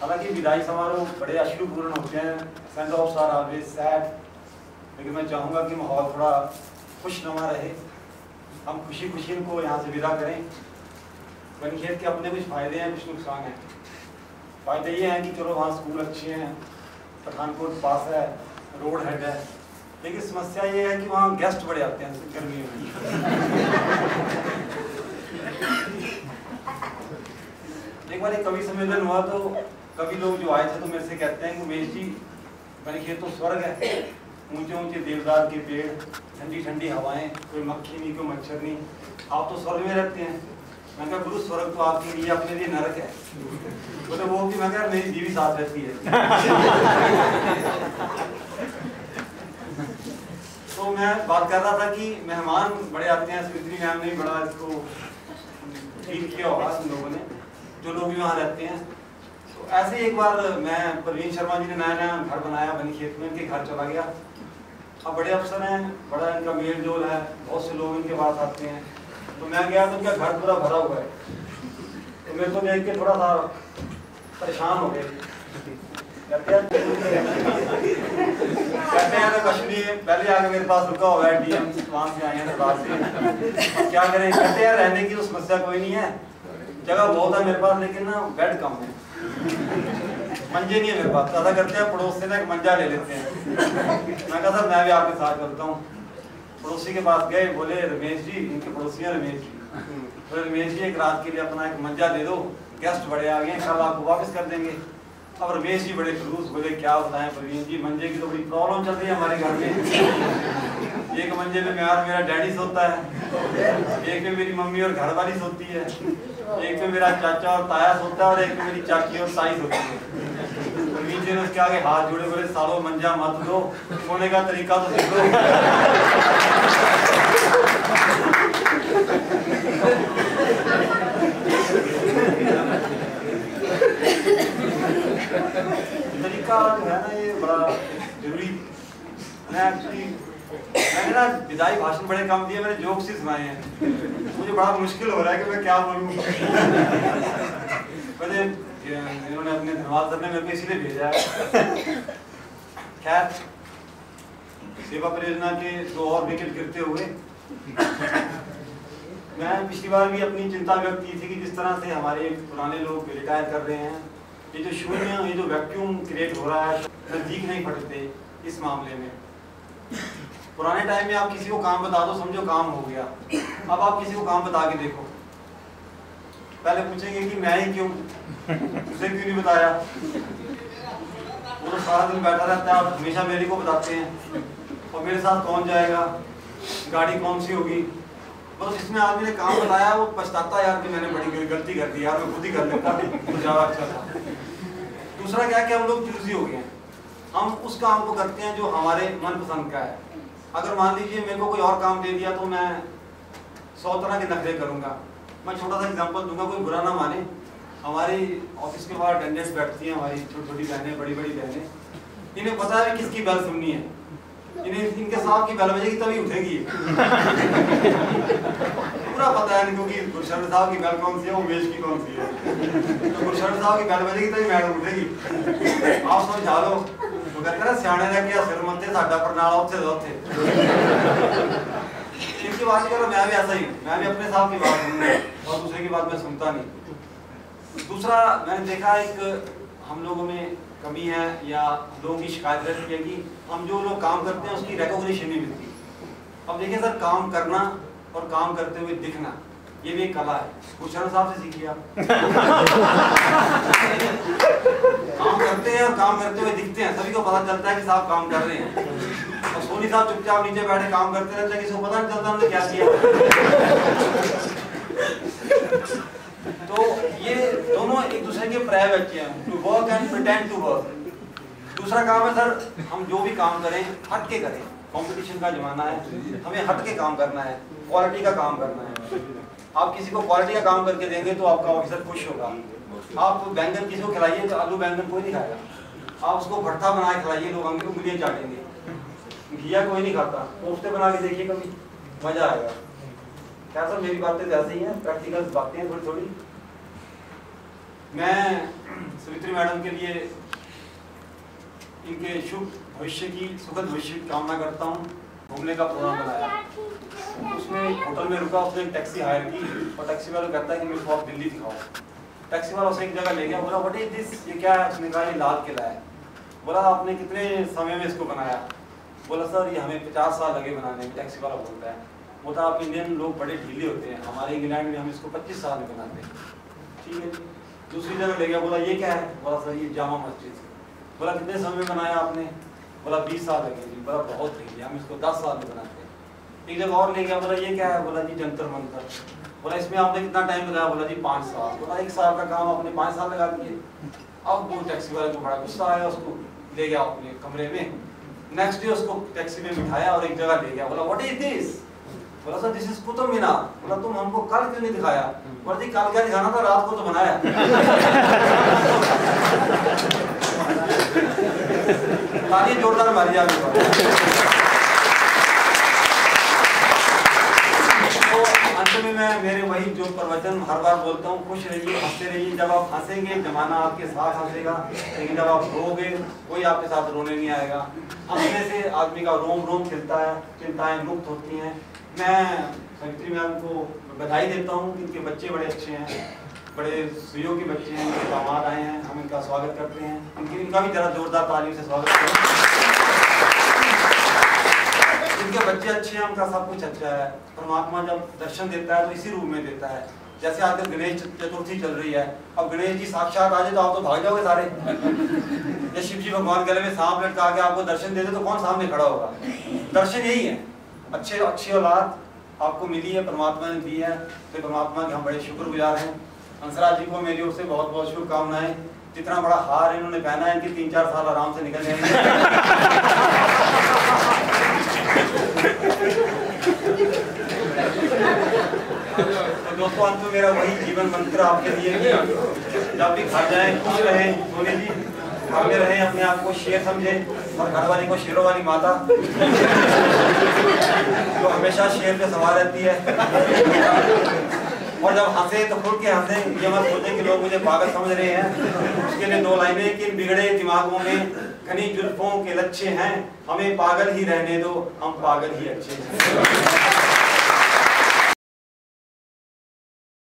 हालांकि विदाई समारोह बड़े अश्रुपूर्ण होते हैं, send offs are always sad, लेकिन मैं चाहूँगा कि माहौल थोड़ा खुशनुमा रहे, हम खुशी खुशी इनको यहाँ से विदा करें। बनीखेत के अपने कुछ फ़ायदे हैं, कुछ नुकसान हैं। फ़ायदे ये हैं कि चलो वहाँ स्कूल अच्छे हैं, पठानकोट पास है, रोड हेड है, लेकिन समस्या ये है कि वहाँ गेस्ट बड़े आते हैं गर्मियों में। एक बार एक कवि सम्मेलन हुआ तो कवि लोग जो आए थे तो मेरे से कहते हैं कि उमेश जी, बनीखेत तो स्वर्ग है, ऊंचे ऊंचे देवदार के पेड़, ठंडी ठंडी हवाएं, कोई मक्खी नहीं, कोई मच्छर नहीं, आप तो स्वर्ग में रहते हैं। मैं कहा गुरु स्वर्ग तो आपके लिए, अपने लिए नरक है। बोले वो भी, मैं कहा मेरी बीवी साथ रहती है। तो मैं बात कर रहा था कि मेहमान बड़े आते हैं, सुमित्री मैम ने बड़ा इसको फील किया होगा उन लोगों ने, जो लोग भी वहाँ रहते हैं। तो ऐसे एक बार मैं, प्रवीण शर्मा जी ने नया नया घर बनाया बनीखेत में, इनके घर चला गया। अब बड़े अफसर हैं, बड़ा इनका मेल जोल है, बहुत से लोग इनके पास आते हैं। तो मैं गया तो क्या घर पूरा भरा हुआ है, तो मेरे को देख के थोड़ा सा परेशान हो गए। कहते हैं तो कश्मीर पहले आके मेरे पास रुका हुआ है, डीएम वहाँ से आए हैं सरदार से, क्या करें। कहते हैं रहने की तो समस्या कोई नहीं है, जगह बहुत है मेरे पास, लेकिन ना बेड कम है, मंजे नहीं है मेरे पास। ऐसा करते हैं पड़ोस से ना एक मंजा ले लेते हैं। मैं कहा सर मैं भी आपके साथ चलता हूँ। पड़ोसी के पास गए, बोले रमेश जी, इनके पड़ोसी हैं रमेश जी, बोले रमेश जी एक रात के लिए अपना एक मंजा दे दो, गेस्ट बड़े आ गए, कल आपको वापस कर देंगे। अब रमेश जी बड़े खलूस, बोले क्या बताएं प्रवीण जी, मंजे की तो बड़ी प्रॉब्लम चल रही है हमारे घर में। एक मंजे में मेरा डैडी सोता है, एक में मेरी मम्मी और घर वाली सोती है, एक में मेरा चाचा और ताया सोता है, और एक में मेरी चाची और ताई सोती है। प्रवीण जी ने उसके आगे हाथ जोड़े, बोले सालों मंजा मत दो, सोने का तरीका तो सीखो। तरीका जो है ना ये बड़ा जरूरी। मैंने ना विदाई भाषण बड़े कम दिए, मैंने जोक्स ही सुनाए हैं। मुझे बड़ा मुश्किल हो रहा है कि मैं क्या बोलूं। पहले इन्होंने अपने धन्यवाद सर ने मेरे को इसीलिए भेजा है। खैर, सेवा परियोजना के 2 और विकेट गिरते हुए मैं पिछली बार भी अपनी चिंता व्यक्त की थी कि जिस तरह से हमारे पुराने लोग रिटायर कर रहे हैं, ये जो शून्य, ये जो वैक्यूम क्रिएट हो रहा है, नजदीक नहीं फटते इस मामले में। पुराने टाइम में आप किसी को काम बता दो, समझो काम हो गया। अब आप किसी को काम बता के देखो, पहले पूछेंगे कि मैं ही क्यों, उसे क्यों नहीं बताया। वो तो सारा दिन बैठा रहता है, आप हमेशा मेरे को बताते हैं, और मेरे साथ कौन जाएगा, गाड़ी कौन सी होगी। बस इसमें आदमी ने काम बताया, वो पछताता यार कि मैंने बड़ी गलती कर दी यार, मैं खुद ही कर लेता तो ज़्यादा अच्छा था। दूसरा क्या कि हम लोग चूजी हो गए हैं, हम उस काम को करते हैं जो हमारे मनपसंद का है। अगर मान लीजिए मेरे को कोई और काम दे दिया तो मैं 100 तरह के नखरे करूँगा। मैं छोटा सा एग्जांपल दूंगा, कोई बुरा ना माने। हमारी ऑफिस के बाहर अटेंडेंट्स बैठती हैं, हमारी छोटी छोटी बहनें, बड़ी बड़ी बहनें, इन्हें पता है किसकी बेल सुननी है। इन्हें इनके साहब की बेल बजेगी तभी उठेगी। पूरा पता है इनको कि गुरशरण साहब की बेल कौन सी है, उमेश की कौन सी है। तो गुरशरण साहब की बेल बजेगी तभी मैडम उठेगी। आप समझा लो, तो कहते हैं सियाने ने किया सिर मंते साडा प्रणाल उत्थे उत्थे। इनकी बात करो, मैं भी ऐसा ही हूँ, मैं भी अपने साहब की बात सुनूंगा और दूसरे की बात मैं सुनता नहीं। दूसरा मैंने देखा एक हम लोगों में कमी है, या लोगों की शिकायत रहती है कि हम जो लोग काम करते हैं उसकी रिकॉग्निशन नहीं मिलती। अब देखिए सर, काम करना और काम करते हुए दिखना, ये भी एक कला है। गुरशरण साहब से सीखिए आप। काम करते हैं और काम करते हुए दिखते हैं, सभी को पता चलता है कि साहब काम कर रहे हैं। और सोनी साहब चुपचाप नीचे बैठे काम करते रहते हैं, किसी को पता नहीं चलता हमने क्या किया। तो ये दोनों एक दूसरे के पर्याय बच्चे हैं, to work and pretend to work. दूसरा काम है सर, हम जो भी काम करें हट के करें। कंपटीशन का जमाना है, हमें हट के काम करना है, क्वालिटी का काम करना है। आप किसी को क्वालिटी का काम करके देंगे तो आपका ऑफिसर खुश होगा। आप बैंगन किसी को खिलाइए तो आलू बैंगन कोई नहीं खाएगा। आप उसको भट्टा बना के खिलाइए, लोग उंगलियां चाटेंगे। घिया कोई नहीं खाता, कोफ्ते बना के देखिए कभी, मजा आएगा। क्या सर, मेरी बातें तो ऐसे ही हैं, प्रैक्टिकल बातें हैं थोड़ी थोड़ी। मैं सवित्री मैडम के लिए इनके शुभ भविष्य की, सुखद भविष्य की कामना करता हूँ। घूमने का प्रोग्राम बनाया, उसमें होटल में रुका, उसने एक टैक्सी हायर की और टैक्सी वाला कहता है कि मेरे को आप दिल्ली दिखाओ। टैक्सी वाला उसे एक जगह ले गया, बोला व्हाट इज दिस, ये क्या है? उसने कहा ये लाल किला है। बोला आपने कितने समय में इसको बनाया? बोला सर ये हमें 50 साल लगे बनाने में। टैक्सी वाला बोलता है, बोला आप इंडियन लोग बड़े ढीले होते हैं, हमारे इंग्लैंड में हम इसको 25 साल में बनाते हैं। ठीक है। दूसरी जगह ले गया, बोला ये क्या है? बोला सर ये जामा मस्जिद। बोला कितने समय में बनाया आपने? बोला 20 साल लगे जी। बोला बहुत ढीले, हम इसको 10 साल में बनाते हैं। एक जगह और ले गया, बोला ये क्या है? बोला जी जंतर मंतर। बोला इसमें आपने कितना टाइम लगाया? बोला जी 5 साल। बोला 1 साल का काम आपने 5 साल लगा दिए। अब वो टैक्सी वाले को बड़ा गुस्सा आया, उसको ले गया अपने कमरे में। नेक्स्ट डे उसको टैक्सी में बिठाया और एक जगह ले गया, बोला व्हाट इज दिस? बोला sir this is Qutub Minar. बोला तुम हमको कल क्यों नहीं दिखाया? बोला जी कल क्या दिखाना था, रात को तो बनाया। ताली जोरदार मारी जाए। तो अंत में मैं मेरे वही जो प्रवचन हर बार बोलता हूँ, खुश रहिए, हंसते रहिए। जब आप हंसेंगे जमाना आपके साथ हंसेगा, लेकिन जब आप रोगे कोई आपके साथ रोने नहीं आएगा। हंसने से आदमी का रोम रोम खिलता है, चिंताएं मुक्त होती हैं। मैं सवित्री मैम को बधाई देता हूँ कि इनके बच्चे बड़े अच्छे हैं, बड़े सुयोग्य बच्चे हैं, इनके दामाद आए हैं, हम इनका स्वागत करते हैं। इनका भी जरा जोरदार तालियों से स्वागत करें। इनके बच्चे अच्छे हैं, उनका सब कुछ अच्छा है। परमात्मा जब दर्शन देता है तो इसी रूप में देता है। जैसे आजकल गणेश चतुर्थी चल रही है, अब गणेश जी साक्षात आ जाए तो आप तो भाग जाओगे सारे। या शिव जी भगवान गले में सांप लटका के आपको दर्शन दे दे तो कौन सामने खड़ा होगा? दर्शन यही है। अच्छी औलाद आपको मिली है, परमात्मा ने दी है, तो परमात्मा के हम बड़े शुक्रगुजार हैं। हंसराज जी को मेरी ओर से बहुत बहुत शुभकामनाएं। जितना बड़ा हार इन्होंने पहना है, इनके 3-4 साल आराम से निकल जाएंगे। तो दोस्तों अंत में मेरा वही जीवन मंत्र आपके लिए कि जब भी घर जाएं खुश रहें। सोनी जी घर में रहें, अपने आप को शेर समझें और घरवाली को शेरों वाली माता जो हमेशा शेर पे सवार रहती है। और जब हंसे तो खुल के हंसे, ये मत सोचें कि लोग मुझे पागल समझ रहे हैं। उसके लिए 2 लाइनें कि बिगड़े दिमागों में घनी जुल्फों के लच्छे हैं, हमें पागल ही रहने दो, हम पागल ही अच्छे हैं।